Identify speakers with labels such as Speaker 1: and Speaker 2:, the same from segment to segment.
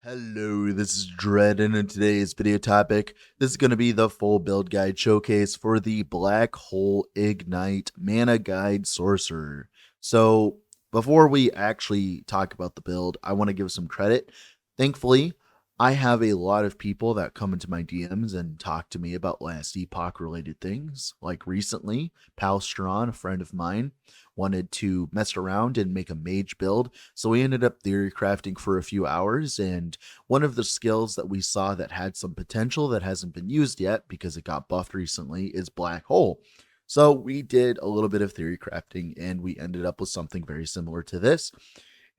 Speaker 1: Hello, this is Dread, and in today's video topic, this is going to be the full build guide showcase for the Black Hole Ignite Mana Guide Sorcerer. So, before we actually talk about the build, I want to give some credit. Thankfully, I have a lot of people that come into my DMs and talk to me about last Epoch related things. Like recently, Pal Strawn, a friend of mine, wanted to mess around and make a mage build. So we ended up theory crafting for a few hours, and one of the skills that we saw that had some potential that hasn't been used yet because it got buffed recently is Black Hole. So we did a little bit of theory crafting and we ended up with something very similar to this.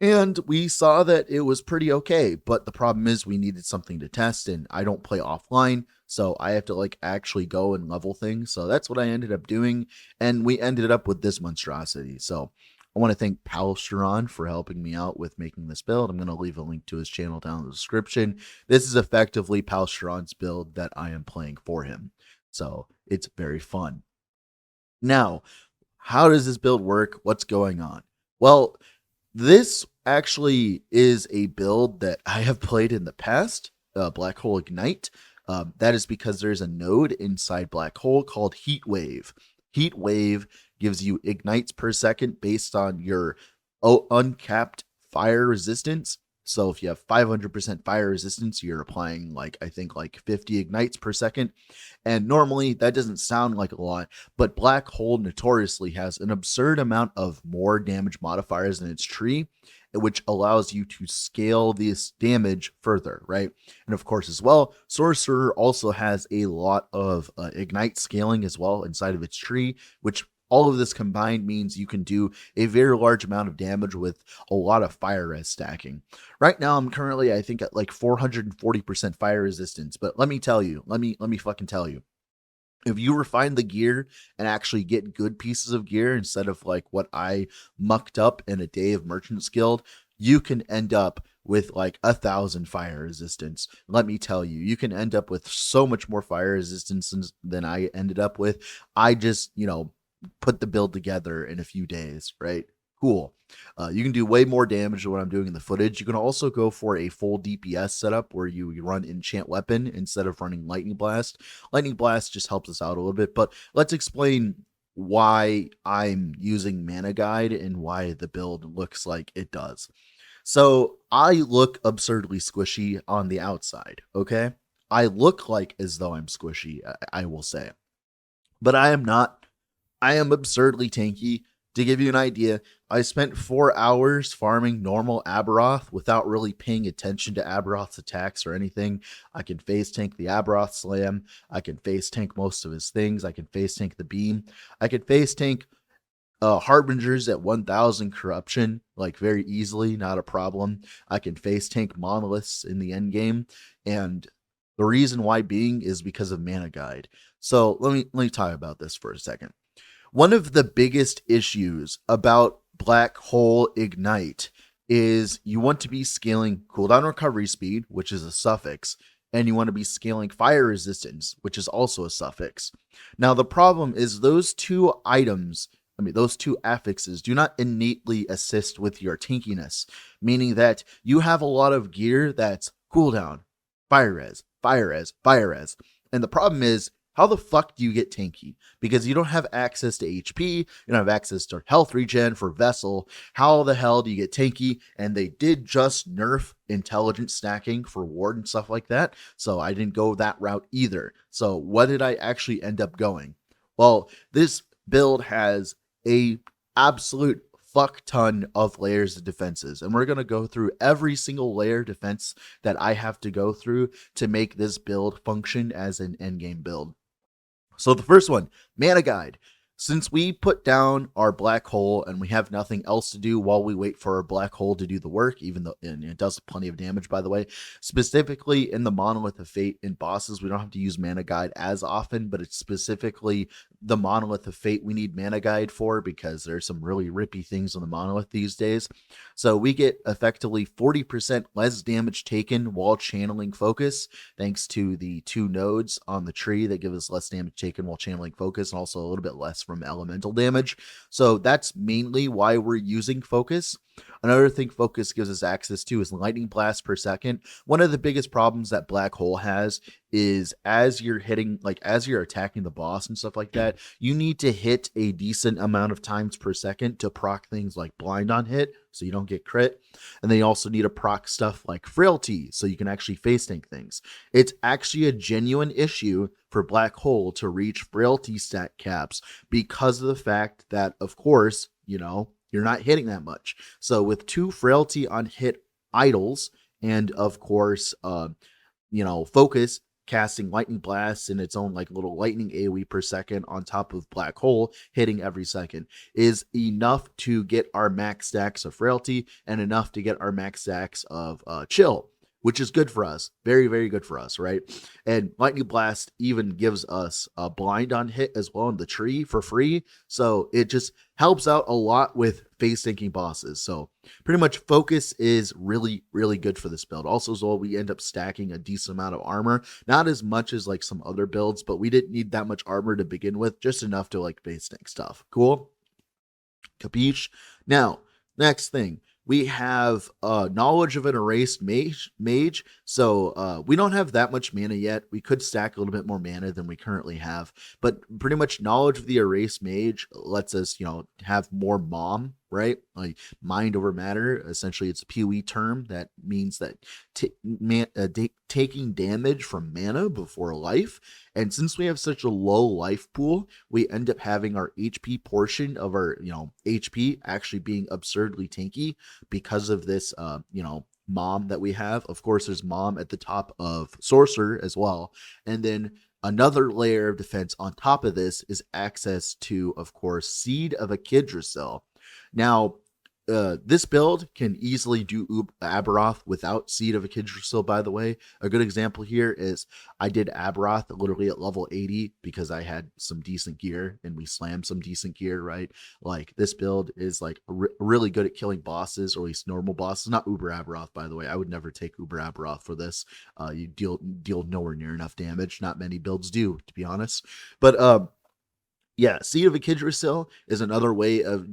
Speaker 1: And we saw that it was pretty okay, but the problem is we needed something to test, and I don't play offline, so I have to actually go and level things. So that's what I ended up doing, and we ended up with this monstrosity. So I want to thank Palsteron for helping me out with making this build. I'm going to leave a link to his channel down in the description. This is effectively Palsteron's build that I am playing for him. So it's very fun. Now, how does this build work? What's going on? Well, this actually is a build that I have played in the past, Black Hole Ignite. That is because there's a node inside Black Hole called Heat Wave. Heat Wave gives you ignites per second based on your uncapped fire resistance. So if you have 500% fire resistance, you're applying I think 50 ignites per second. And normally that doesn't sound like a lot, but Black Hole notoriously has an absurd amount of more damage modifiers in its tree, which allows you to scale this damage further, right? And of course, as well, Sorcerer also has a lot of ignite scaling as well inside of its tree, which all of this combined means you can do a very large amount of damage with a lot of fire res stacking. Right now, I'm currently, I think, at 440% fire resistance. But let me tell you, let me fucking tell you, if you refine the gear and actually get good pieces of gear instead of what I mucked up in a day of Merchant's Guild, you can end up with 1,000 fire resistance. Let me tell you, you can end up with so much more fire resistance than I ended up with. I just, put the build together in a few days, right? Cool. You can do way more damage than what I'm doing in the footage. You can also go for a full DPS setup where you run enchant weapon instead of running lightning blast. Lightning blast just helps us out a little bit, but let's explain why I'm using mana guide and why the build looks like it does. So I look absurdly squishy on the outside, okay? I look as though I'm squishy, I will say, but I am not. I am absurdly tanky. To give you an idea, I spent 4 hours farming normal Aberoth without really paying attention to Aberoth's attacks or anything. I can face tank the Aberoth Slam. I can face tank most of his things. I can face tank the Beam. I can face tank Harbingers at 1000 corruption, very easily, not a problem. I can face tank Monoliths in the end game. And the reason why being is because of Mana Guide. So let me talk about this for a second. One of the biggest issues about Black Hole Ignite is you want to be scaling cooldown recovery speed, which is a suffix, and you want to be scaling fire resistance, which is also a suffix. Now, the problem is those two affixes do not innately assist with your tankiness, meaning that you have a lot of gear that's cooldown, fire res, fire res, fire res. And the problem is, how the fuck do you get tanky? Because you don't have access to HP, you don't have access to health regen for Vessel. How the hell do you get tanky? And they did just nerf intelligent stacking for ward and stuff like that, so I didn't go that route either. So what did I actually end up going? Well, this build has a absolute fuck ton of layers of defenses, and we're going to go through every single layer of defense that I have to go through to make this build function as an endgame build. So the first one, Mana Guide. Since we put down our Black Hole and we have nothing else to do while we wait for our Black Hole to do the work, even though and it does plenty of damage, by the way, specifically in the Monolith of Fate in bosses, we don't have to use Mana Guide as often, but it's specifically the Monolith of Fate we need Mana Guide for because there's some really rippy things on the Monolith these days. So we get effectively 40% less damage taken while channeling focus, thanks to the 2 nodes on the tree that give us less damage taken while channeling focus, and also a little bit less from elemental damage. So that's mainly why we're using focus. Another thing focus gives us access to is lightning blast per second. One of the biggest problems that black hole has is as you're hitting, like as you're attacking the boss and stuff like that, you need to hit a decent amount of times per second to proc things like blind on hit so you don't get crit. And then you also need to proc stuff like frailty so you can actually face tank things. It's actually a genuine issue for black hole to reach frailty stat caps because of the fact that, of course, you're not hitting that much. So with 2 frailty on hit idols and of course focus casting lightning blasts in its own like little lightning AoE per second on top of black hole hitting every second is enough to get our max stacks of frailty and enough to get our max stacks of chill, which is good for us. Very, very good for us, right? And lightning blast even gives us a blind on hit as well in the tree for free. So it just helps out a lot with face tanking bosses. So pretty much focus is really, really good for this build. Also as well, we end up stacking a decent amount of armor, not as much as like some other builds, but we didn't need that much armor to begin with, just enough to like face tank stuff. Cool? Capiche? Now, next thing. We have knowledge of an erased mage. So we don't have that much mana yet. We could stack a little bit more mana than we currently have. But pretty much knowledge of the erased mage lets us, have more mom, right? Like mind over matter. Essentially, it's a PoE term that means that taking damage from mana before life. And since we have such a low life pool, we end up having our HP portion of our, HP actually being absurdly tanky because of this, mom that we have. Of course, there's mom at the top of Sorcerer as well. And then another layer of defense on top of this is access to, of course, Seed of a Yggdrasil. Now, this build can easily do Aberoth without Seed of a Yggdrasil, by the way. A good example here is I did Aberoth literally at level 80 because I had some decent gear and we slammed some decent gear, right? Like this build is like really good at killing bosses, or at least normal bosses. Not Uber Aberoth, by the way. I would never take Uber Aberoth for this. You deal nowhere near enough damage. Not many builds do, to be honest. But yeah, Seed of a Yggdrasil is another way of,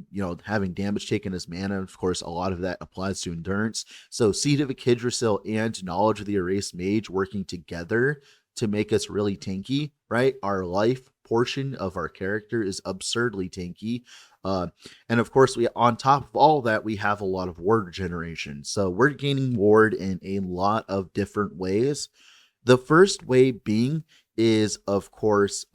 Speaker 1: having damage taken as mana. Of course, a lot of that applies to endurance. So Seed of a Yggdrasil and Knowledge of the Erased Mage working together to make us really tanky, right? Our life portion of our character is absurdly tanky. And of course, on top of all that, we have a lot of ward generation. So we're gaining ward in a lot of different ways. The first way being is, of course,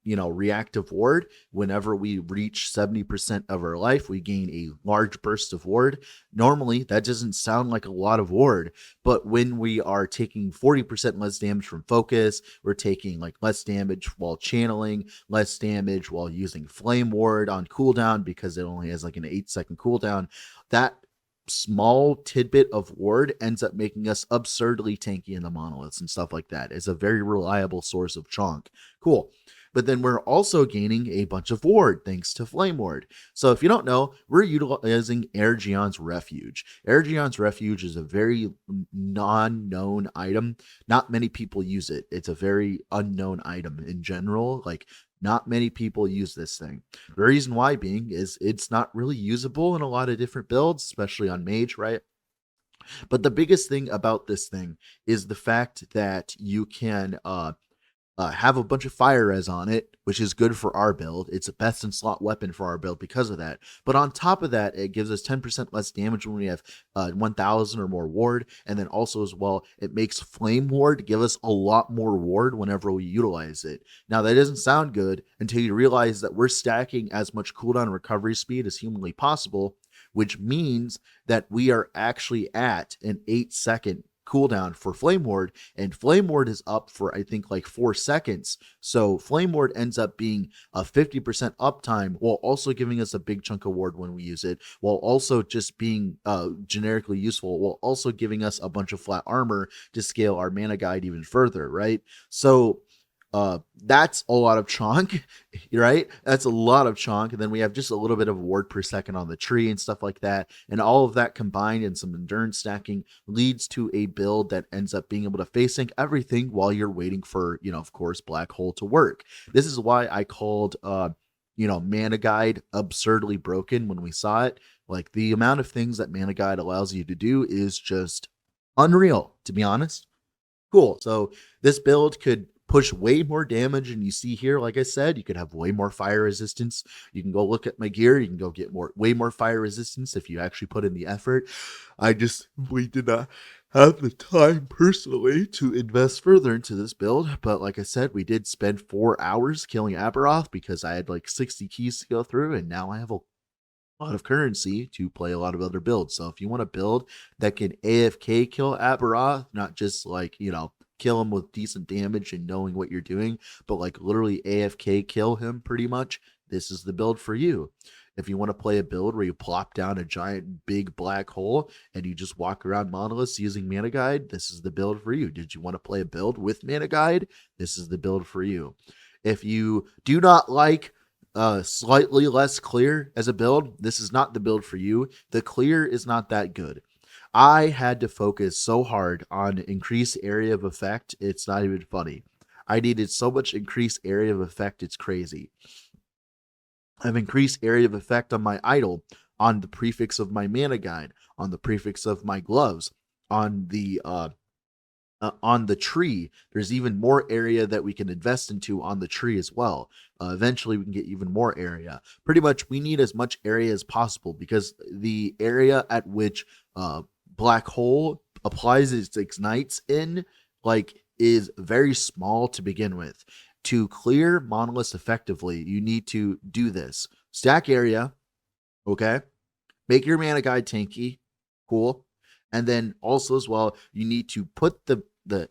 Speaker 1: reactive ward. Whenever we reach 70% of our life, we gain a large burst of ward. Normally, that doesn't sound like a lot of ward, but when we are taking 40% less damage from focus, we're taking like less damage while channeling, less damage while using flame ward on cooldown because it only has like an 8-second cooldown. That small tidbit of ward ends up making us absurdly tanky in the monoliths and stuff like that. It's a very reliable source of chonk. Cool. But then we're also gaining a bunch of ward thanks to Flame Ward. So if you don't know, we're utilizing Ergion's Refuge. Ergion's Refuge is a very non-known item. Not many people use it. It's a very unknown item in general. Like, not many people use this thing. The reason why being is it's not really usable in a lot of different builds, especially on Mage, right? But the biggest thing about this thing is the fact that you can have a bunch of fire res on it, which is good for our build. It's a best in slot weapon for our build because of that. But on top of that, it gives us 10% less damage when we have 1,000 or more ward. And then also as well, it makes flame ward give us a lot more ward whenever we utilize it. Now that doesn't sound good until you realize that we're stacking as much cooldown recovery speed as humanly possible, which means that we are actually at an 8-second cooldown for Flame Ward, and Flame Ward is up for I think like 4 seconds. So Flame Ward ends up being a 50% uptime while also giving us a big chunk of ward when we use it, while also just being generically useful, while also giving us a bunch of flat armor to scale our mana guide even further, right? So that's a lot of chonk, right? That's a lot of chonk. And then we have just a little bit of ward per second on the tree and stuff like that. And all of that combined and some endurance stacking leads to a build that ends up being able to face sync everything while you're waiting for, of course, Black Hole to work. This is why I called, mana guide absurdly broken when we saw it. Like, the amount of things that Mana Guide allows you to do is just unreal, to be honest. Cool. So this build could push way more damage, and you see here, like I said, you could have way more fire resistance. You can go look at my gear. You can go get way more fire resistance if you actually put in the effort. We did not have the time personally to invest further into this build, but like I said, we did spend 4 hours killing Aberoth because I had like 60 keys to go through, and now I have a lot of currency to play a lot of other builds. So if you want a build that can AFK kill Aberoth, not just like, kill him with decent damage and knowing what you're doing, but like literally AFK kill him pretty much, this is the build for you. If you want to play a build where you plop down a giant big black hole and you just walk around monoliths using Mana Guide, this is the build for you. Did you want to play a build with Mana Guide? This is the build for you. If you do not like slightly less clear as a build, this is not the build for you. The clear is not that good. I had to focus so hard on increased area of effect, it's not even funny. I needed so much increased area of effect, it's crazy. I've increased area of effect on my idol, on the prefix of my Mana Guide, on the prefix of my gloves, on the tree. There's even more area that we can invest into on the tree as well. Eventually we can get even more area. Pretty much we need as much area as possible, because the area at which black hole applies its ignites in is very small to begin with. To clear monoliths effectively, you need to do this: stack area, okay, make your Mana Guide tanky, cool, and then also as well, you need to put the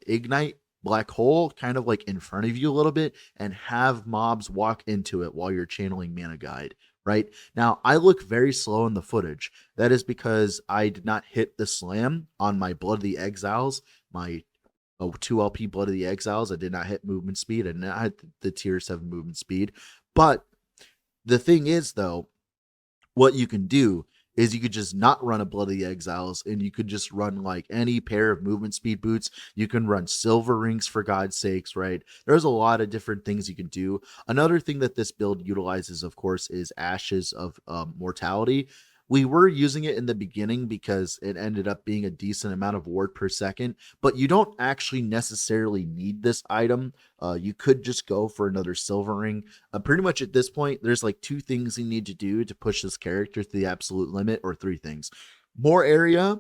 Speaker 1: ignite black hole kind of like in front of you a little bit and have mobs walk into it while you're channeling Mana Guide. Right now, I look very slow in the footage. That is because I did not hit the slam on my Blood of the Exiles, my 2 LP Blood of the Exiles. I did not hit movement speed. I did not hit the tier 7 movement speed. But the thing is, though, what you can do is you could just not run a Blood of the Exiles, and you could just run like any pair of movement speed boots. You can run silver rings, for God's sakes, right? There's a lot of different things you can do. Another thing that this build utilizes, of course, is Ashes of Mortality. We were using it in the beginning because it ended up being a decent amount of ward per second, but you don't actually necessarily need this item. You could just go for another silver ring. Pretty much at this point, there's like 2 things you need to do to push this character to the absolute limit, or 3 things: more area,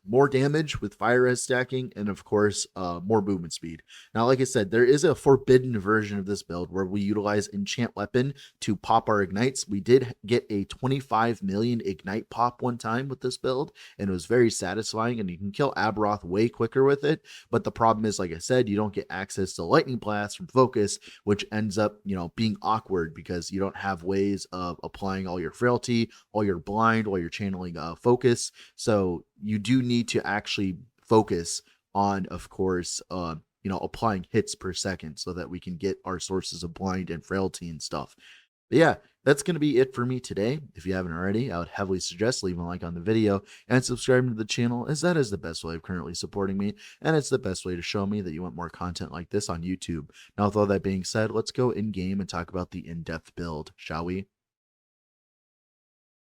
Speaker 1: more damage with fire res stacking, and of course more movement speed. Now, like I said, there is a forbidden version of this build where we utilize enchant weapon to pop our ignites. We did get a 25 million ignite pop one time with this build, and it was very satisfying, and you can kill Aberoth way quicker with it. But the problem is, like I said, you don't get access to lightning blast from focus, which ends up being awkward because you don't have ways of applying all your frailty, all your blind, while you're channeling focus. So you do need to actually focus on, of course, applying hits per second so that we can get our sources of blind and frailty and stuff. But yeah, that's going to be it for me today. If you haven't already, I would heavily suggest leaving a like on the video and subscribing to the channel, as that is the best way of currently supporting me, and it's the best way to show me that you want more content like this on YouTube. Now, with all that being said, let's go in-game and talk about the in-depth build, shall we?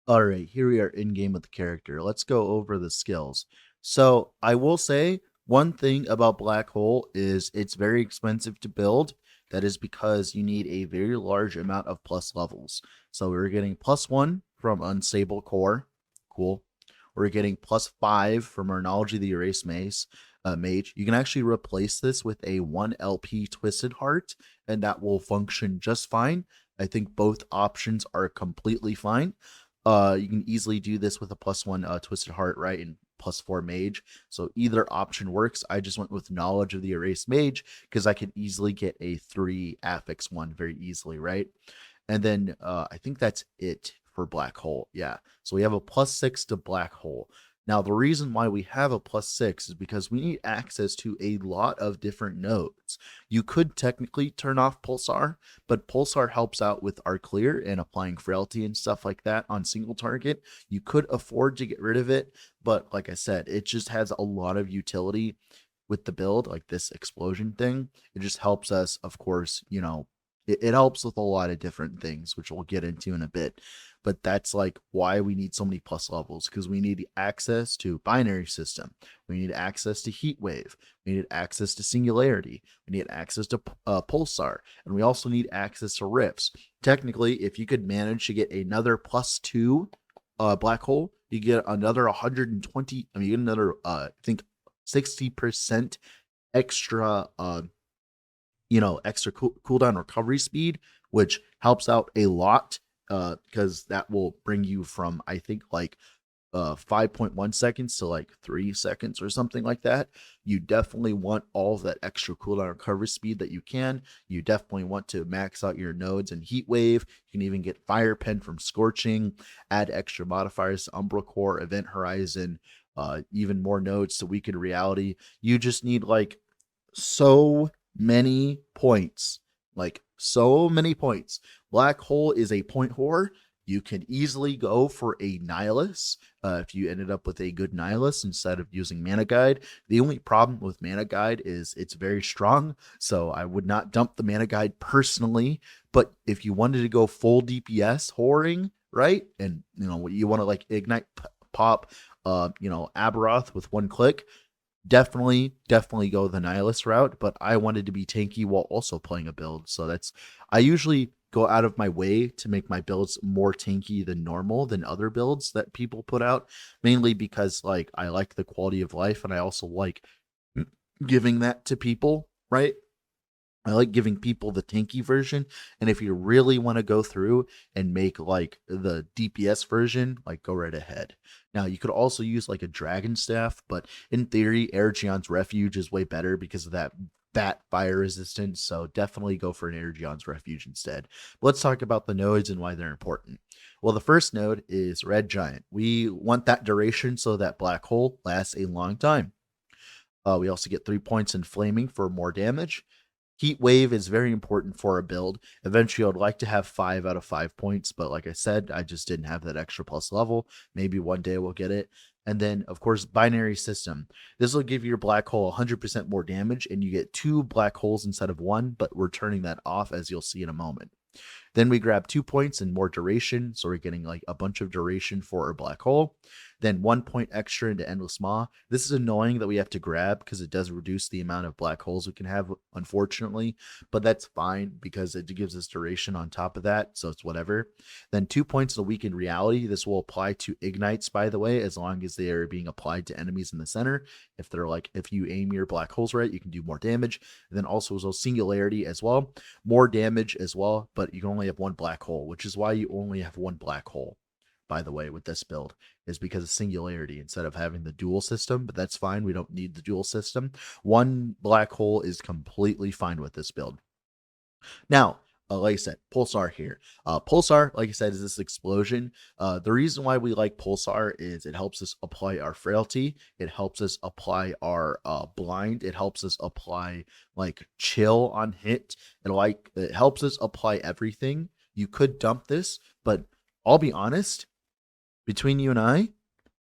Speaker 1: All right, here we are in game with the character. Let's go over the skills. So I will say one thing about Black Hole is it's very expensive to build. That is because you need a very large amount of plus levels. So we're getting +1 from Unstable Core. Cool. We're getting +5 from our Knowledge of the Erased Mage. You can actually replace this with a 1 LP Twisted Heart, and that will function just fine. I think both options are completely fine. You can easily do this with a +1 Twisted Heart, right, and +4 Mage. So either option works. I just went with Knowledge of the Erased Mage because I can easily get a 3 affix 1 very easily, right? And then I think that's it for Black Hole. Yeah. So we have a +6 to Black Hole. Now, the reason why we have a +6 is because we need access to a lot of different nodes. You could technically turn off Pulsar, but Pulsar helps out with our clear and applying frailty and stuff like that on single target. You could afford to get rid of it, but like I said, it just has a lot of utility with the build, like this explosion thing. It just helps us, of course, it helps with a lot of different things, which we'll get into in a bit. But that's like why we need so many plus levels, because we need access to binary system, we need access to heat wave, we need access to singularity, we need access to pulsar, and we also need access to rifts. Technically, if you could manage to get another +2 black hole, you get another 120. I mean, you get another I think 60% extra extra cooldown recovery speed, which helps out a lot because that will bring you from, I think, like 5.1 seconds to like 3 seconds or something like that. You definitely want all of that extra cooldown recovery speed that you can. You definitely want to max out your nodes and heat wave. You can even get fire pen from scorching, add extra modifiers to umbra core, event horizon, even more nodes to weaken reality. You just need like so many points. Like so many points. Black hole is a point whore. You can easily go for a Nihilus if you ended up with a good Nihilus instead of using Mana Guide. The only problem with Mana Guide is it's very strong, so I would not dump the Mana Guide personally. But if you wanted to go full DPS whoring, right, and you want to like ignite pop, Aberoth with one click, definitely go the Nihilus route. But I wanted to be tanky while also playing a build, so I usually go out of my way to make my builds more tanky than normal than other builds that people put out, mainly because like I like the quality of life and I also like giving that to people, right? I like giving people the tanky version. And if you really want to go through and make like the DPS version, like go right ahead. Now you could also use like a dragon staff, but in theory, Erigion's Refuge is way better because of that fire resistance. So definitely go for an Erigion's Refuge instead. But let's talk about the nodes and why they're important. Well, the first node is Red Giant. We want that duration so that black hole lasts a long time. We also get 3 points in flaming for more damage. Heat wave is very important for a build. Eventually, I'd like to have 5 out of 5 points, but like I said, I just didn't have that extra plus level. Maybe one day we'll get it. And then, of course, binary system. This will give your black hole 100% more damage, and you get 2 black holes instead of 1, but we're turning that off, as you'll see in a moment. Then we grab 2 points and more duration, so we're getting like a bunch of duration for our black hole. Then 1 point extra into Endless Maw. This is annoying that we have to grab because it does reduce the amount of black holes we can have, unfortunately, but that's fine because it gives us duration on top of that, so it's whatever. Then 2 points of Weakened Reality. This will apply to ignites, by the way, as long as they are being applied to enemies in the center. If you aim your black holes right, you can do more damage. And then also Singularity as well, more damage as well, but you can only have 1 black hole, which is why you only have 1 black hole, by the way, with this build, is because of Singularity instead of having the dual system. But that's fine, we don't need the dual system. 1 black hole is completely fine with this build. Now, like I said, Pulsar here. Pulsar, like I said, is this explosion. The reason why we like Pulsar is it helps us apply our frailty. It helps us apply our blind. It helps us apply like chill on hit. It helps us apply everything. You could dump this, but I'll be honest, between you and I,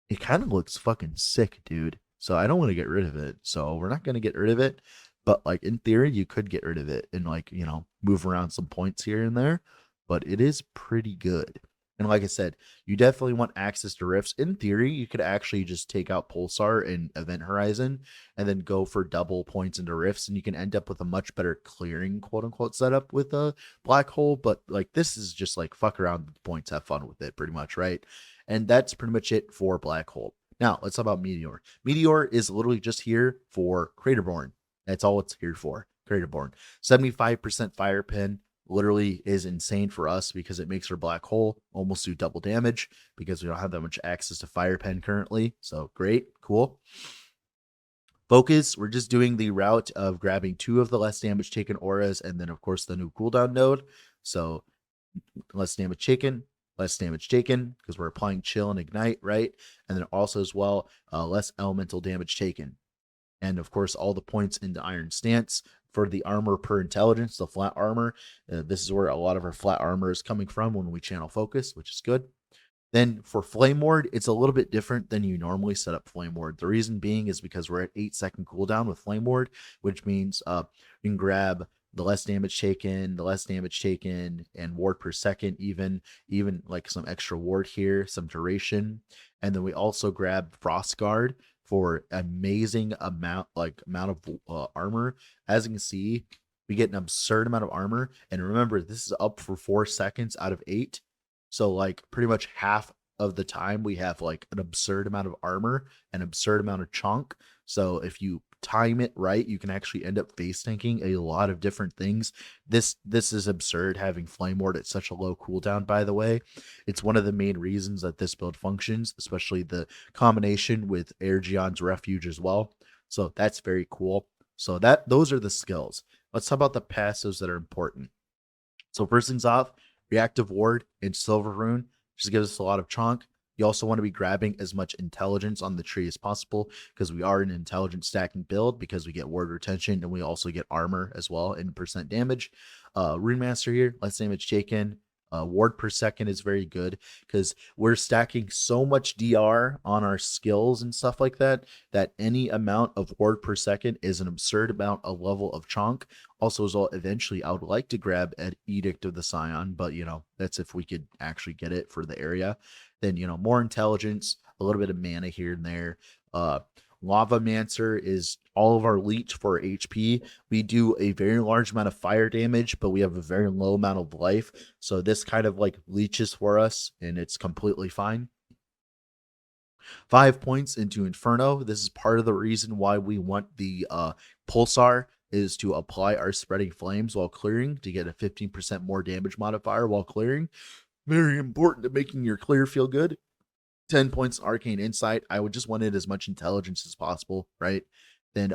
Speaker 1: it kind of looks fucking sick, dude. So I don't want to get rid of it. So we're not going to get rid of it. But like in theory, you could get rid of it and like, move around some points here and there. But it is pretty good. And like I said, you definitely want access to rifts. In theory, you could actually just take out Pulsar and Event Horizon and then go for double points into rifts. And you can end up with a much better clearing, quote unquote, setup with a black hole. But like this is just like fuck around with the points, have fun with it pretty much, right? And that's pretty much it for black hole. Now, let's talk about Meteor. Meteor is literally just here for Craterborn. That's all it's here for, Craterborn. 75% fire pen literally is insane for us because it makes our black hole almost do double damage because we don't have that much access to fire pen currently. So great, cool. Focus, we're just doing the route of grabbing 2 of the less damage taken auras and then, of course, the new cooldown node. So less damage taken because we're applying chill and ignite, right? And then also as well, less elemental damage taken. And of course, all the points into Iron Stance for the armor per intelligence, the flat armor. This is where a lot of our flat armor is coming from when we channel focus, which is good. Then for Flame Ward, it's a little bit different than you normally set up Flame Ward. The reason being is because we're at 8-second cooldown with Flame Ward, which means you can grab the less damage taken, and ward per second, even like some extra ward here, some duration. And then we also grab Frost Guard for amazing amount of armor. As you can see, we get an absurd amount of armor. And remember, this is up for 4 seconds out of 8. So like pretty much half of the time we have like an absurd amount of armor, an absurd amount of chunk. So if you time it right, you can actually end up face tanking a lot of different things. This is absurd having Flame Ward at such a low cooldown, by the way. It's one of the main reasons that this build functions, especially the combination with Airgeon's Refuge as well. So that's very cool. So those are the skills. Let's talk about the passives that are important. So first things off, Reactive Ward and Silver Rune just gives us a lot of chunk. You also want to be grabbing as much intelligence on the tree as possible because we are an intelligence stacking build because we get ward retention and we also get armor as well and percent damage. Rune Master here, less damage taken. Ward per second is very good because we're stacking so much DR on our skills and stuff like that any amount of ward per second is an absurd amount of level of chunk. Also, as well, eventually I would like to grab an Edict of the Scion, but that's if we could actually get it for the area. Then more intelligence, a little bit of mana here and there. Lava Mancer is all of our leech for HP. We do a very large amount of fire damage, but we have a very low amount of life. So this kind of like leeches for us, and it's completely fine. 5 points into Inferno. This is part of the reason why we want the Pulsar, is to apply our Spreading Flames while clearing to get a 15% more damage modifier while clearing. Very important to making your clear feel good. 10 points Arcane Insight. I would just wanted as much intelligence as possible, right? Then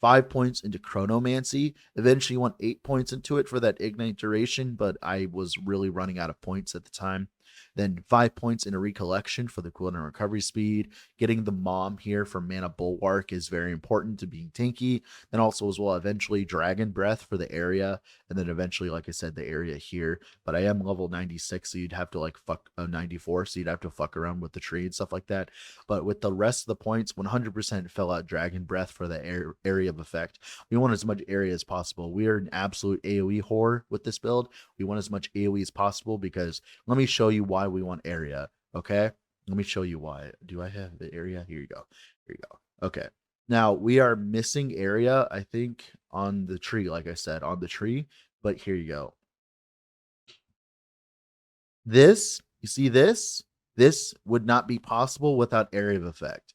Speaker 1: 5 points into Chronomancy. Eventually you want 8 points into it for that Ignite duration, but I was really running out of points at the time. Then 5 points into Recollection for the cooldown recovery speed. Getting the Mom here for Mana Bulwark is very important to being tanky. Then also as well, eventually Dragon Breath for the area. And then eventually, like I said, the area here. But I am level 96, so you'd have to like fuck 94, so you'd have to fuck around with the tree and stuff like that. But with the rest of the points, 100% fill out Dragon Breath for the area of effect. We want as much area as possible. We are an absolute AoE whore with this build. We want as much AoE as possible because let me show you why we want area. Okay, let me show you why. Do I have the area? Here you go. Here you go. Okay, now we are missing area, I think, on the tree, like I said, on the tree. But here you go. This, you see this? This would not be possible without area of effect.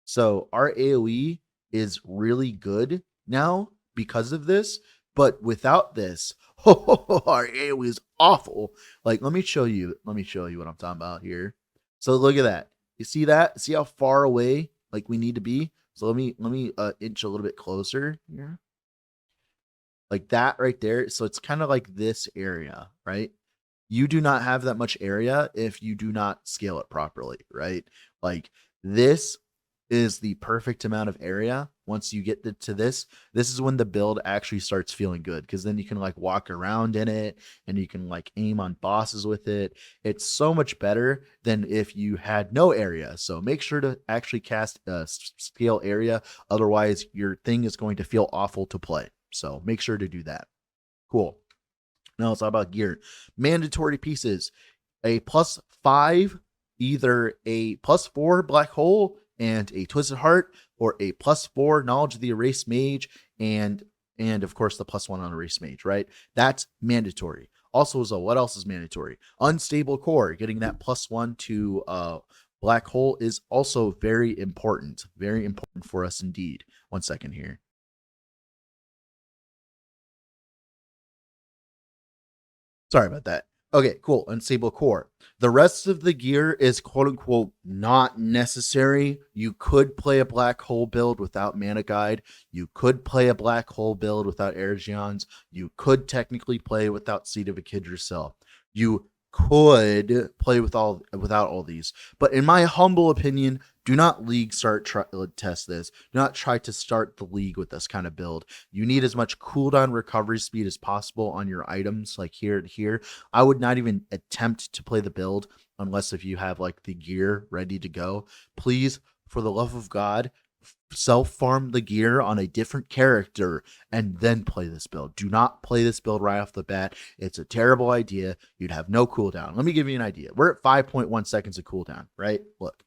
Speaker 1: So our AoE is really good now because of this. But without this, our AoE is awful. Like, let me show you what I'm talking about here. So look at that. You see that? See how far away like we need to be? So let me inch a little bit closer here. Like that right there. So it's kind of like this area, right? You do not have that much area if you do not scale it properly, right? Like this is the perfect amount of area. Once you get to this is when the build actually starts feeling good, because then you can like walk around in it and you can like aim on bosses with it. It's so much better than if you had no area. So make sure to actually cast a scale area. Otherwise your thing is going to feel awful to play. So make sure to do that. Cool. Now let's talk about gear. Mandatory pieces. A +5, either a +4 Black Hole and a Twisted Heart, or a +4 Knowledge of the Erased Mage, and of course the +1 on Erased Mage, right? That's mandatory. Also, as well, what else is mandatory? Unstable Core, getting that +1 to Black Hole is also very important for us indeed. 1 second here. Sorry about that. Okay, cool. Unstable Core. The rest of the gear is quote unquote not necessary. You could play a Black Hole build without Mana Guide. You could play a Black Hole build without Airgeons. You could technically play without Seed of a Kid yourself. You could play without all these. But in my humble opinion, do not test this. Do not try to start the league with this kind of build. You need as much cooldown recovery speed as possible on your items, like here and here. I would not even attempt to play the build unless if you have like the gear ready to go. Please, for the love of God, self-farm the gear on a different character and then play this build. Do not play this build right off the bat. It's a terrible idea. You'd have no cooldown. Let me give you an idea. We're at 5.1 seconds of cooldown, right? Look,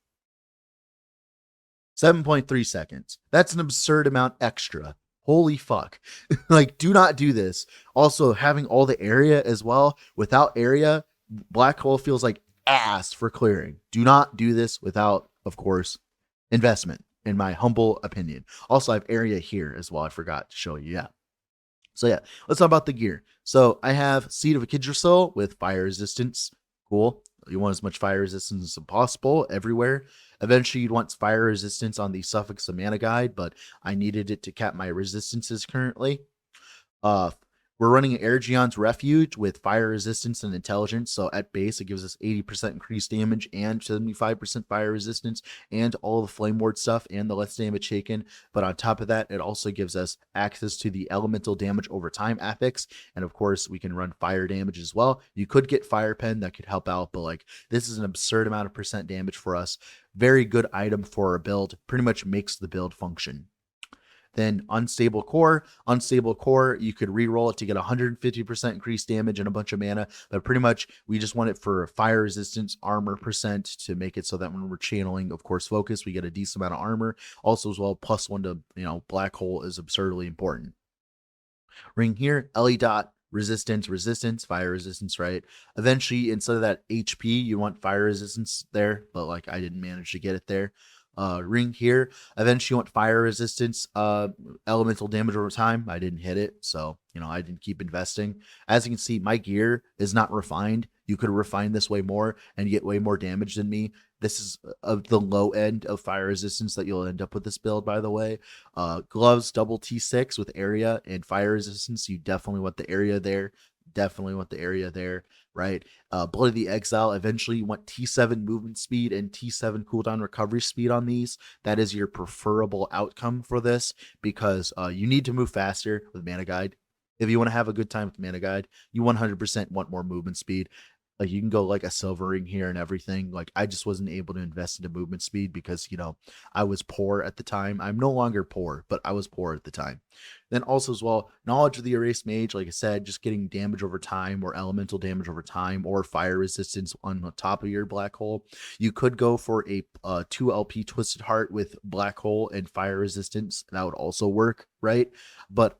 Speaker 1: 7.3 seconds. That's an absurd amount extra. Holy fuck. Like, do not do this. Also, having all the area as well. Without area, black hole feels like ass for clearing. Do not do this without, of course, investment, in my humble opinion. Also, I have area here as well. I forgot to show you. Yeah. So yeah, let's talk about the gear. So I have Seed of a Kidgersoul with fire resistance. Cool. You want as much fire resistance as possible everywhere. Eventually, you'd want fire resistance on the Suffix of Mana Guide, but I needed it to cap my resistances currently. Uh, we're running Ergion's Refuge with fire resistance and intelligence. So at base, it gives us 80% increased damage and 75% fire resistance and all the flame ward stuff and the less damage taken. But on top of that, it also gives us access to the elemental damage over time affix. And of course, we can run fire damage as well. You could get Fire Pen that could help out, but like this is an absurd amount of percent damage for us. Very good item for our build. Pretty much makes the build function. Then Unstable Core. Unstable Core, you could re-roll it to get 150% increased damage and a bunch of mana, but pretty much we just want it for fire resistance, armor percent to make it so that when we're channeling, of course, focus, we get a decent amount of armor. Also as well, +1 to, black hole is absurdly important. Ring here, Ellie dot, resistance, fire resistance, right? Eventually, instead of that HP, you want fire resistance there, but like I didn't manage to get it there. Ring here. Eventually, you want fire resistance, elemental damage over time. I didn't hit it, so I didn't keep investing. As you can see, my gear is not refined. You could refine this way more and get way more damage than me. This is the low end of fire resistance that you'll end up with this build, by the way. Gloves, double T6 with area and fire resistance. You definitely want the area there. Right? Blood of the Exile. Eventually, you want T7 movement speed and T7 cooldown recovery speed on these. That is your preferable outcome for this because you need to move faster with Mana Guide. If you want to have a good time with Mana Guide, you 100% want more movement speed. Like you can go like a silver ring here and everything. Like I just wasn't able to invest into movement speed because I was poor at the time. I'm no longer poor, but I was poor at the time. Then also as well, knowledge of the erased mage, like I said, just getting damage over time or elemental damage over time or fire resistance on the top of your black hole. You could go for a 2 LP Twisted Heart with black hole and fire resistance. That would also work, right? But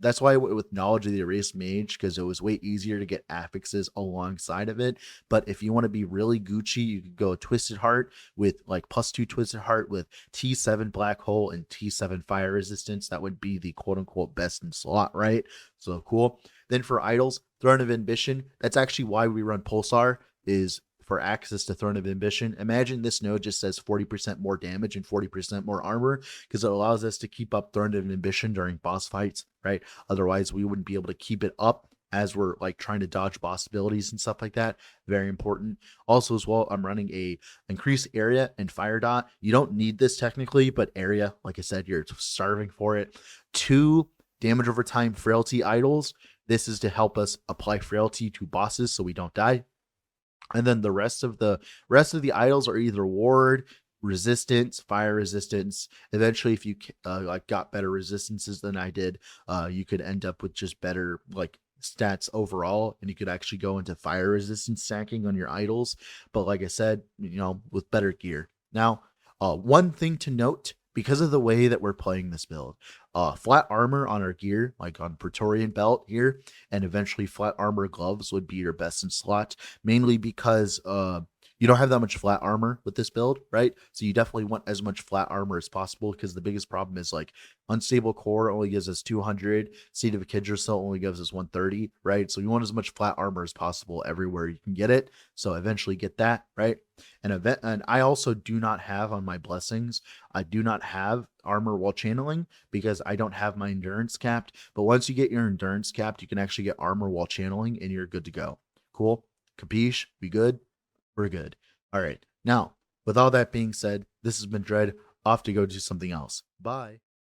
Speaker 1: that's why I went with knowledge of the erased mage because it was way easier to get affixes alongside of it. But if you want to be really Gucci, you could go Twisted Heart with like +2 Twisted Heart with T7 black hole and T7 fire resistance. That would be the quote unquote best in slot, right? So cool. Then for idols, Throne of Ambition. That's actually why we run Pulsar, is for access to Throne of Ambition. Imagine this node just says 40% more damage and 40% more armor because it allows us to keep up Throne of Ambition during boss fights, right? Otherwise, we wouldn't be able to keep it up as we're like trying to dodge boss abilities and stuff like that. Very important. Also as well, I'm running a increased area and fire dot. You don't need this technically, but area, like I said, you're starving for it. 2 damage over time frailty idols. This is to help us apply frailty to bosses so we don't die. And then the rest of the idols are either ward, resistance, fire resistance. Eventually, if you like got better resistances than I did, you could end up with just better like stats overall, and you could actually go into fire resistance stacking on your idols. But like I said, with better gear. Now, one thing to note, because of the way that we're playing this build, flat armor on our gear, like on Praetorian belt here, and eventually flat armor gloves would be your best in slot, mainly because you don't have that much flat armor with this build, right? So you definitely want as much flat armor as possible because the biggest problem is like Unstable Core only gives us 200, Seed of a Kidgersoul only gives us 130, right? So you want as much flat armor as possible everywhere you can get it. So eventually get that, right? And I also do not have on my blessings, I do not have armor while channeling because I don't have my endurance capped. But once you get your endurance capped, you can actually get armor while channeling and you're good to go. Cool? Capiche? We good? We're good. All right. Now, with all that being said, this has been Dread. Off to go do something else. Bye.